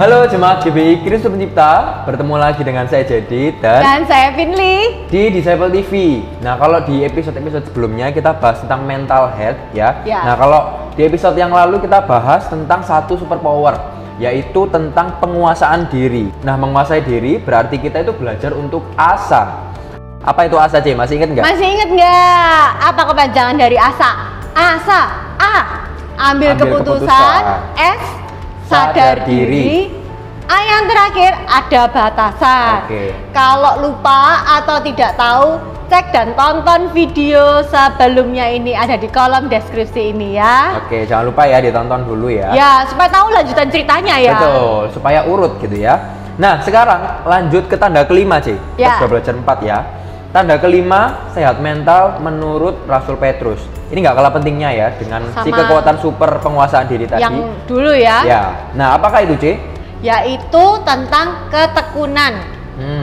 Halo jemaat GBI Kristus Pencipta, bertemu lagi dengan saya Jadi dan saya Finli di Disciple TV. Nah, kalau di episode-episode sebelumnya kita bahas tentang mental health ya. Nah, kalau di episode yang lalu kita bahas tentang satu superpower, yaitu tentang penguasaan diri. Nah, menguasai diri berarti kita itu belajar untuk asa. Apa itu asa, C? Masih ingat nggak? Masih ingat nggak? Apa kepanjangan dari asa? Asa, A, ambil keputusan. S, sadar diri. A yang terakhir ada batasan. Kalau lupa atau tidak tahu, cek dan tonton video sebelumnya ini, ada di kolom deskripsi ini ya. Oke, jangan lupa ya ditonton dulu ya. Ya, supaya tahu lanjutan ceritanya ya. Betul, supaya urut gitu ya. Nah, sekarang lanjut ke tanda kelima, C. Kita sudah belajar 4 ya. Tanda kelima, sehat mental menurut Rasul Petrus. Ini nggak kalah pentingnya ya dengan si kekuatan super penguasaan diri tadi. Yang dulu ya. Ya. Nah, apakah itu, C? Yaitu tentang ketekunan.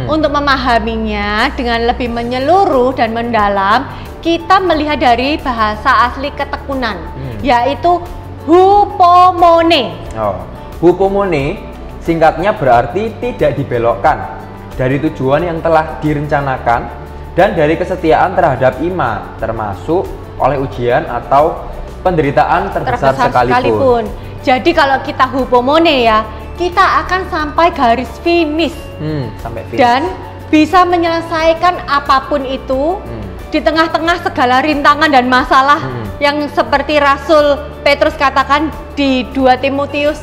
Untuk memahaminya dengan lebih menyeluruh dan mendalam, kita melihat dari bahasa asli ketekunan, yaitu hupomone. Hupomone singkatnya berarti tidak dibelokkan dari tujuan yang telah direncanakan dan dari kesetiaan terhadap iman, termasuk oleh ujian atau penderitaan terbesar sekalipun. Jadi kalau kita hupomone ya, kita akan sampai garis finish, dan bisa menyelesaikan apapun itu di tengah-tengah segala rintangan dan masalah yang seperti Rasul Petrus katakan di 2 Timotius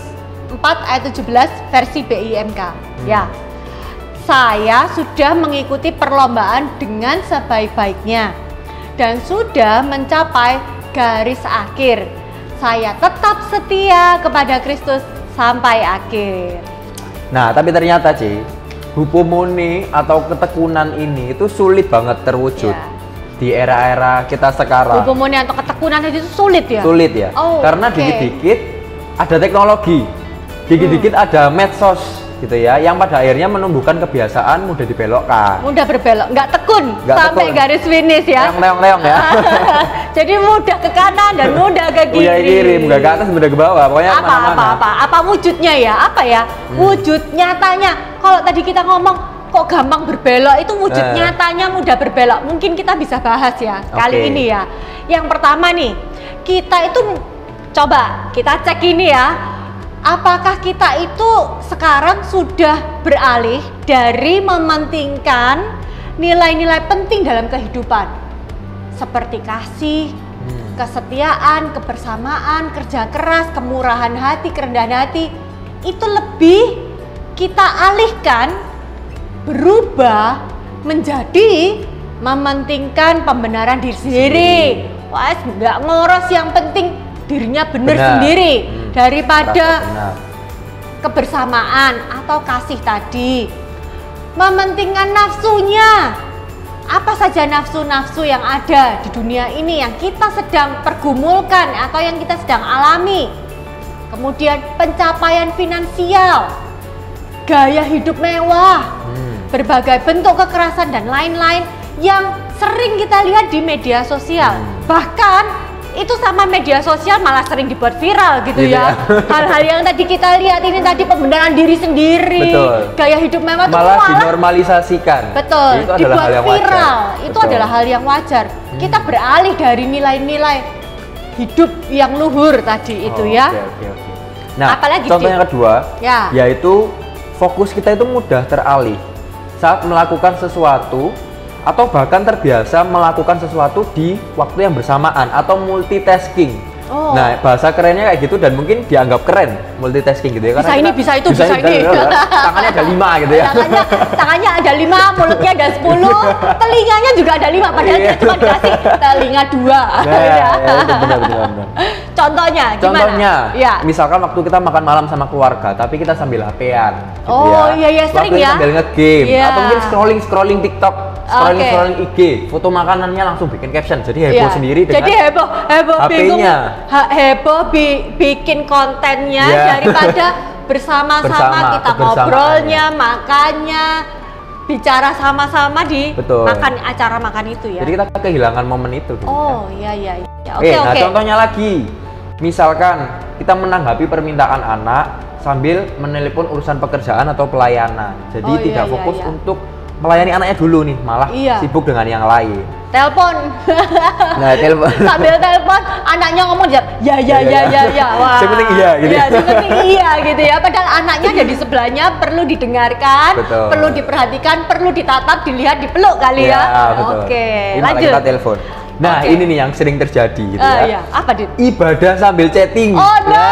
4 ayat 17 versi BIMK. Ya, saya sudah mengikuti perlombaan dengan sebaik-baiknya dan sudah mencapai garis akhir. Saya tetap setia kepada Kristus sampai akhir. Nah, tapi ternyata, C, hupomone atau ketekunan ini itu sulit banget terwujud di era-era kita sekarang. Hupomone atau ketekunan itu sulit ya? Sulit ya, karena dikit-dikit ada teknologi, dikit-dikit ada medsos gitu ya, yang pada akhirnya menumbuhkan kebiasaan mudah dibelokkan. Mudah berbelok, nggak tekun sampai garis finish ya. Leong-leong ya. Jadi mudah ke kanan dan mudah ke kiri. Mudah ke kiri, mudah ke atas, mudah ke bawah. Pokoknya apa wujudnya ya? Apa ya? Wujud nyatanya. Kalau tadi kita ngomong kok gampang berbelok, itu wujud nyatanya mudah berbelok. Mungkin kita bisa bahas ya kali ini ya. Yang pertama nih, kita itu coba kita cek ini ya. Apakah kita itu sekarang sudah beralih dari mementingkan nilai-nilai penting dalam kehidupan seperti kasih, kesetiaan, kebersamaan, kerja keras, kemurahan hati, kerendahan hati, itu lebih kita alihkan, berubah menjadi mementingkan pembenaran diri sendiri. Wah, nggak ngoros, yang penting dirinya benar sendiri daripada kebersamaan atau kasih tadi. Mementingkan nafsunya. Apa saja nafsu-nafsu yang ada di dunia ini yang kita sedang pergumulkan atau yang kita sedang alami. Kemudian pencapaian finansial, gaya hidup mewah, berbagai bentuk kekerasan dan lain-lain yang sering kita lihat di media sosial. Bahkan itu sama media sosial malah sering dibuat viral gitu ya. Hal-hal yang tadi kita lihat ini tadi, pembenaran diri sendiri, gaya hidup mewah itu malah dinormalisasikan. Betul, itu dibuat viral. Itu adalah hal yang wajar. Kita beralih dari nilai-nilai hidup yang luhur tadi itu ya. Nah, apalagi contoh yang kedua yaitu fokus kita itu mudah teralih saat melakukan sesuatu atau bahkan terbiasa melakukan sesuatu di waktu yang bersamaan atau multitasking. Nah, bahasa kerennya kayak gitu dan mungkin dianggap keren multitasking gitu ya. Bisa ini, bisa itu, bisa ini. Tangannya ada 5 gitu ya. Tangannya ada 5, mulutnya ada 10, telinganya juga ada 5, padahal dia cuma dikasih telinga 2. Benar. Contohnya gimana? Contohnya, misalkan waktu kita makan malam sama keluarga, tapi kita sambil HP-an gitu ya. Iya, sering ya. Sambil nge-game, atau mungkin scrolling TikTok, scrolling IG, foto makanannya langsung bikin caption, jadi heboh sendiri dengan HP-nya. Heboh bikin kontennya daripada bersama-sama kita ngobrolnya, makannya, bicara sama-sama di acara makan itu ya. Jadi kita kehilangan momen itu gitu. Iya. Nah, contohnya lagi, misalkan kita menanggapi permintaan anak sambil menelepon urusan pekerjaan atau pelayanan. Jadi tidak fokus untuk melayani anaknya dulu nih, malah sibuk dengan yang lain. Telepon. Nah, telepon. Sambil telepon, anaknya ngomong ya. Wah. Yang penting iya gitu. Ya, yang penting iya gitu ya. Padahal anaknya ada di sebelahnya, perlu didengarkan, perlu diperhatikan, perlu ditatap, dilihat, dipeluk kali ya. Oke, lanjut. Kita telepon. Nah, ini nih yang sering terjadi gitu ya. Iya. Apa, Dit? Ibadah sambil chatting. Oh, no.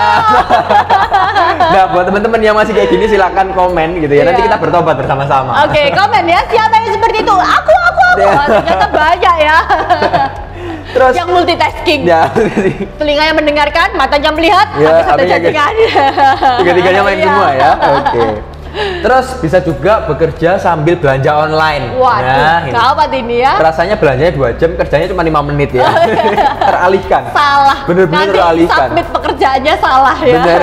Nah, buat teman-teman yang masih kayak gini silakan komen gitu ya. Nanti kita bertobat bersama-sama. Oke, komen ya. Siapa yang seperti itu? Aku. Ternyata banyak ya. Terus yang multitasking. Ya. Telinganya mendengarkan, matanya melihat, sampai chattingan. Tiga-tiganya main semua ya. Oke. Terus bisa juga bekerja sambil belanja online. Waduh, gawat ini ya. Rasanya belanjanya 2 jam, kerjanya cuma 5 menit ya. Teralihkan. Salah. Bener-bener teralihkan. Submit pekerjaannya salah ya. Bener.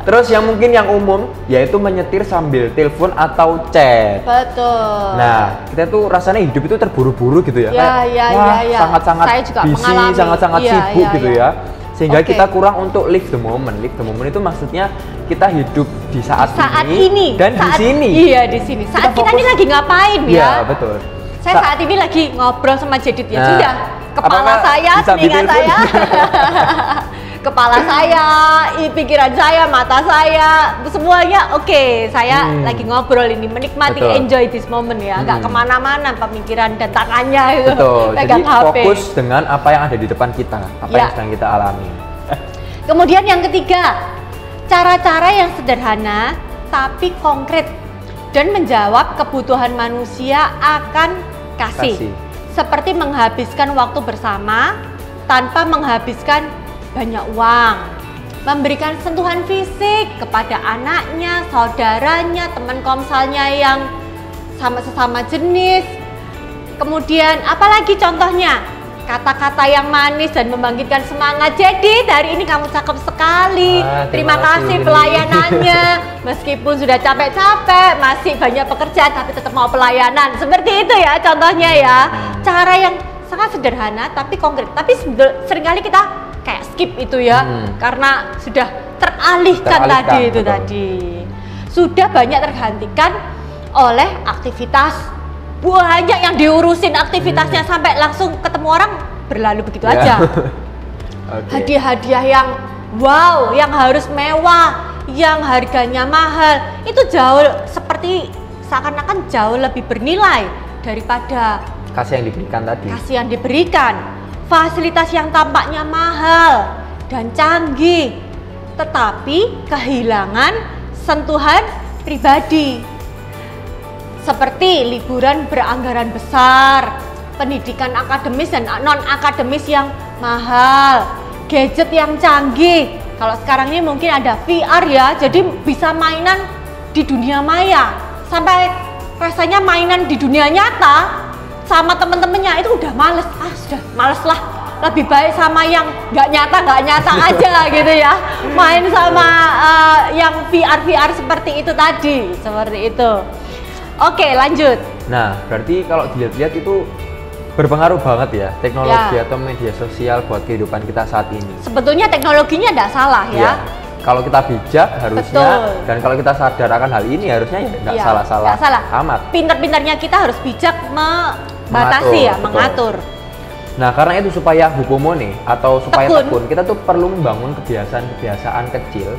Terus yang mungkin yang umum yaitu menyetir sambil telepon atau chat. Betul. Nah, kita tuh rasanya hidup itu terburu-buru gitu ya. Iya. Sangat-sangat busy, sangat-sangat sibuk gitu ya. Sehingga kita kurang untuk live the moment. Live the moment itu maksudnya kita hidup di saat ini dan di sini. Iya, di sini. Saat kita ini lagi ngapain ya? Iya, betul. Saya saat ini lagi ngobrol sama Jedit ya. Sudah, kepala saya, telinga saya. Kepala saya, pikiran saya, mata saya, semuanya oke. Saya lagi ngobrol ini, menikmati, enjoy this moment ya. Nggak kemana-mana pemikiran dan tangannya itu. Betul, jadi fokus dengan apa yang ada di depan kita, apa yang sedang kita alami. Kemudian yang ketiga, cara-cara yang sederhana tapi konkret dan menjawab kebutuhan manusia akan kasih. Seperti menghabiskan waktu bersama tanpa menghabiskan banyak uang, memberikan sentuhan fisik kepada anaknya, saudaranya, teman komsalnya yang sesama jenis. Kemudian apalagi contohnya? Kata-kata yang manis dan membangkitkan semangat. Jadi hari ini kamu cakep sekali. Terima kasih pelayanannya. Meskipun sudah capek-capek, masih banyak pekerjaan tapi tetap mau pelayanan. Seperti itu ya contohnya ya. Cara yang sangat sederhana tapi konkret. Tapi seringkali kita kayak skip itu ya, karena sudah teralihkan tadi itu tadi. Sudah banyak tergantikan oleh aktivitas, banyak yang diurusin aktivitasnya sampai langsung ketemu orang berlalu begitu aja. Hadiah-hadiah yang wow, yang harus mewah, yang harganya mahal, itu jauh seperti seakan-akan jauh lebih bernilai daripada kasih yang diberikan tadi. Kasih yang diberikan. Fasilitas yang tampaknya mahal dan canggih, tetapi kehilangan sentuhan pribadi. Seperti liburan beranggaran besar, pendidikan akademis dan non-akademis yang mahal, gadget yang canggih. Kalau sekarang ini mungkin ada VR ya, jadi bisa mainan di dunia maya. Sampai rasanya mainan di dunia nyata sama temen-temennya itu udah males, sudah males lah, lebih baik sama yang nggak nyata aja gitu ya, main sama yang VR seperti itu tadi, seperti itu. Oke, lanjut. Nah, berarti kalau dilihat-lihat itu berpengaruh banget ya teknologi atau media sosial buat kehidupan kita saat ini. Sebetulnya teknologinya nggak salah ya. Kalau kita bijak harusnya, dan kalau kita sadar akan hal ini harusnya ya nggak salah amat. Pintar-pintarnya kita harus bijak membatasi mengatur. Nah, karena itu supaya hukumone atau supaya tekun, kita tuh perlu membangun kebiasaan-kebiasaan kecil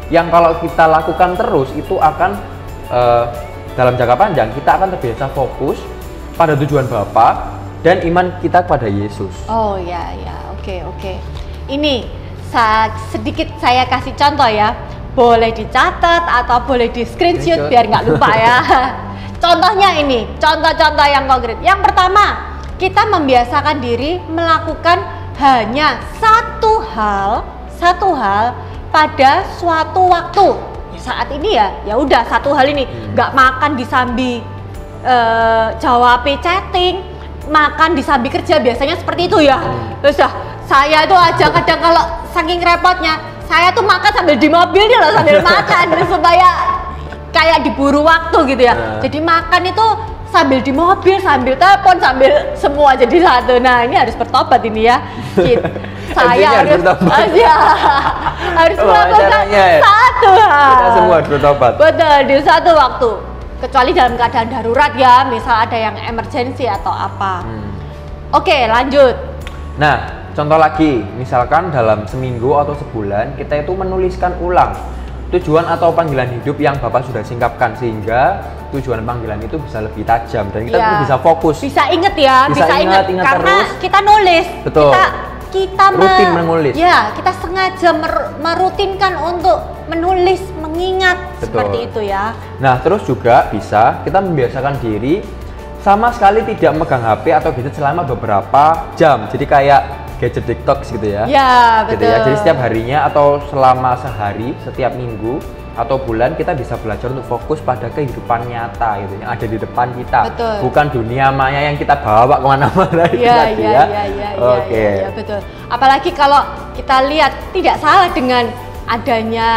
yang kalau kita lakukan terus itu akan dalam jangka panjang kita akan terbiasa fokus pada tujuan Bapa dan iman kita kepada Yesus. Oh ya, oke. Ini sedikit saya kasih contoh ya, boleh dicatat atau boleh di screenshot biar nggak lupa ya. Contohnya ini, contoh-contoh yang konkret. Yang pertama, kita membiasakan diri melakukan hanya satu hal pada suatu waktu. Saat ini ya udah satu hal ini, nggak makan disambi jawab chatting, makan disambi kerja, biasanya seperti itu ya. Terus saya itu aja kadang kalau saking repotnya, saya tuh makan sambil di mobil nih loh, sambil makan supaya kayak diburu waktu gitu ya. Jadi makan itu sambil di mobil, sambil telepon, sambil semua jadi satu. Nah, ini harus bertobat ini ya. Saya harus harus melakukan satu hal. Kita semua harus bertobat. Betul, di satu waktu. Kecuali dalam keadaan darurat ya, misal ada yang emergency atau apa. Oke, lanjut. Nah, contoh lagi, misalkan dalam seminggu atau sebulan kita itu menuliskan ulang tujuan atau panggilan hidup yang Bapak sudah singkapkan, sehingga tujuan panggilan itu bisa lebih tajam dan kita bisa fokus. Bisa inget ya, bisa inget karena terus. Kita nulis. Betul. Kita rutin menulis. Ya, kita sengaja merutinkan untuk menulis, mengingat. Betul. Seperti itu ya. Nah, terus juga bisa kita membiasakan diri sama sekali tidak megang HP atau gadget selama beberapa jam. Jadi kayak gadget detox gitu ya. Ya, betul. Gitu ya. Jadi setiap harinya atau selama sehari, setiap minggu atau bulan kita bisa belajar untuk fokus pada kehidupan nyata gitu yang ada di depan kita. Betul. Bukan dunia maya yang kita bawa kemana-mana itu tadi ya. Oke. Ya, betul. Apalagi kalau kita lihat tidak salah dengan adanya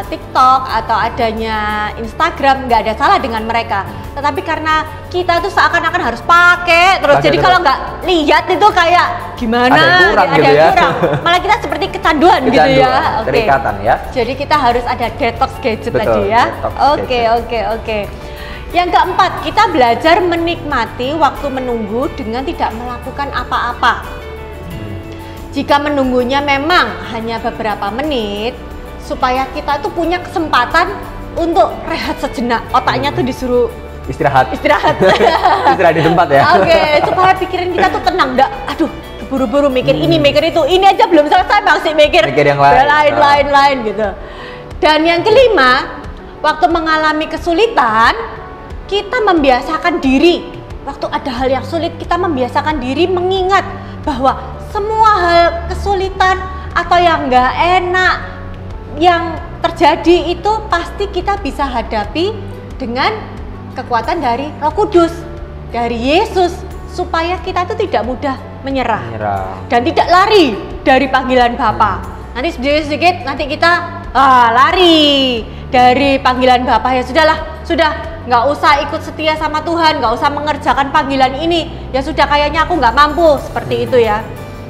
TikTok atau adanya Instagram, nggak ada salah dengan mereka. Tetapi karena kita tuh seakan-akan harus pakai terus, jadi kalau nggak lihat itu kayak gimana? Ada yang kurang gitu ya. Malah kita seperti kecanduan gitu ya. Terikatan ya. Jadi kita harus ada detox gadget. Betul, tadi ya. Oke. Yang keempat, kita belajar menikmati waktu menunggu dengan tidak melakukan apa-apa. Jika menunggunya memang hanya beberapa menit, supaya kita tuh punya kesempatan untuk rehat sejenak. Otaknya tuh disuruh istirahat. Istirahat di tempat ya. Oke, supaya pikiran kita tuh tenang. Aduh, buru-buru mikir ini, mikir itu. Ini aja belum selesai masih mikir yang lain gitu. Dan yang kelima, waktu mengalami kesulitan, kita membiasakan diri. Waktu ada hal yang sulit, kita membiasakan diri mengingat bahwa semua hal kesulitan atau yang nggak enak yang terjadi itu pasti kita bisa hadapi dengan kekuatan dari Roh Kudus, dari Yesus, supaya kita itu tidak mudah menyerah. Dan tidak lari dari panggilan Bapa. Nanti sedikit nanti kita lari dari panggilan Bapa. Ya sudah nggak usah ikut setia sama Tuhan, nggak usah mengerjakan panggilan ini. Ya sudah, kayaknya aku nggak mampu, seperti itu ya.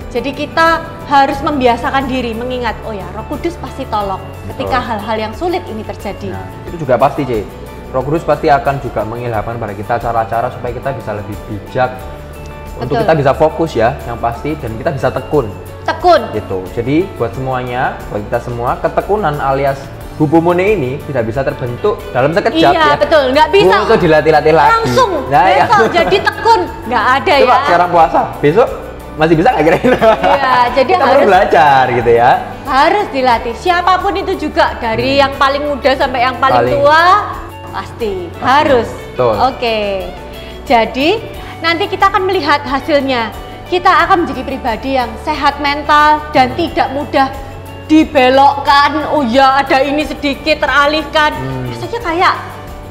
Jadi kita harus membiasakan diri mengingat, oh ya, Roh Kudus pasti tolong ketika hal-hal yang sulit ini terjadi. Nah, itu juga pasti, C. Roh Kudus pasti akan juga mengilhamkan pada kita cara-cara supaya kita bisa lebih bijak. Betul. Untuk kita bisa fokus ya, yang pasti, dan kita bisa tekun. Gitu. Jadi buat semuanya, buat kita semua, ketekunan alias hubumune ini tidak bisa terbentuk dalam sekejap. Iya, betul. Nggak bisa. Itu dilatih-latih lagi. Langsung. Besok jadi tekun. Nggak ada. Coba ya. Sekarang puasa, besok masih bisa nggak kira-kira? Iya, jadi kita harus belajar gitu ya. Harus dilatih. Siapapun itu juga, dari yang paling muda sampai yang paling tua, pasti harus. Oke. Jadi nanti kita akan melihat hasilnya. Kita akan menjadi pribadi yang sehat mental dan tidak mudah dibelokkan. Oh ya, ada ini sedikit teralihkan. Rasanya kayak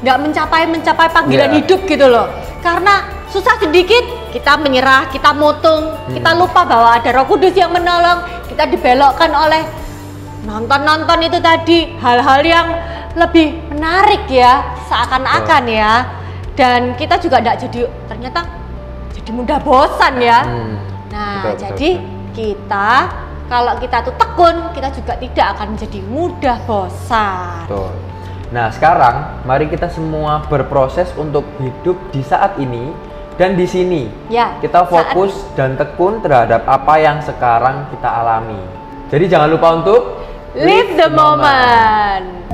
nggak mencapai panggilan hidup gitu loh. Karena susah sedikit kita menyerah, kita mutung, kita lupa bahwa ada Roh Kudus yang menolong. Kita dibelokkan oleh nonton itu tadi, hal-hal yang lebih menarik ya, seakan-akan ya. Dan kita juga ternyata jadi mudah bosan ya. Nah, jadi kita kalau kita tuh tekun, kita juga tidak akan menjadi mudah bosan. Betul. Nah, sekarang mari kita semua berproses untuk hidup di saat ini dan di sini. Ya, kita fokus dan tekun terhadap apa yang sekarang kita alami. Jadi jangan lupa untuk live the moment.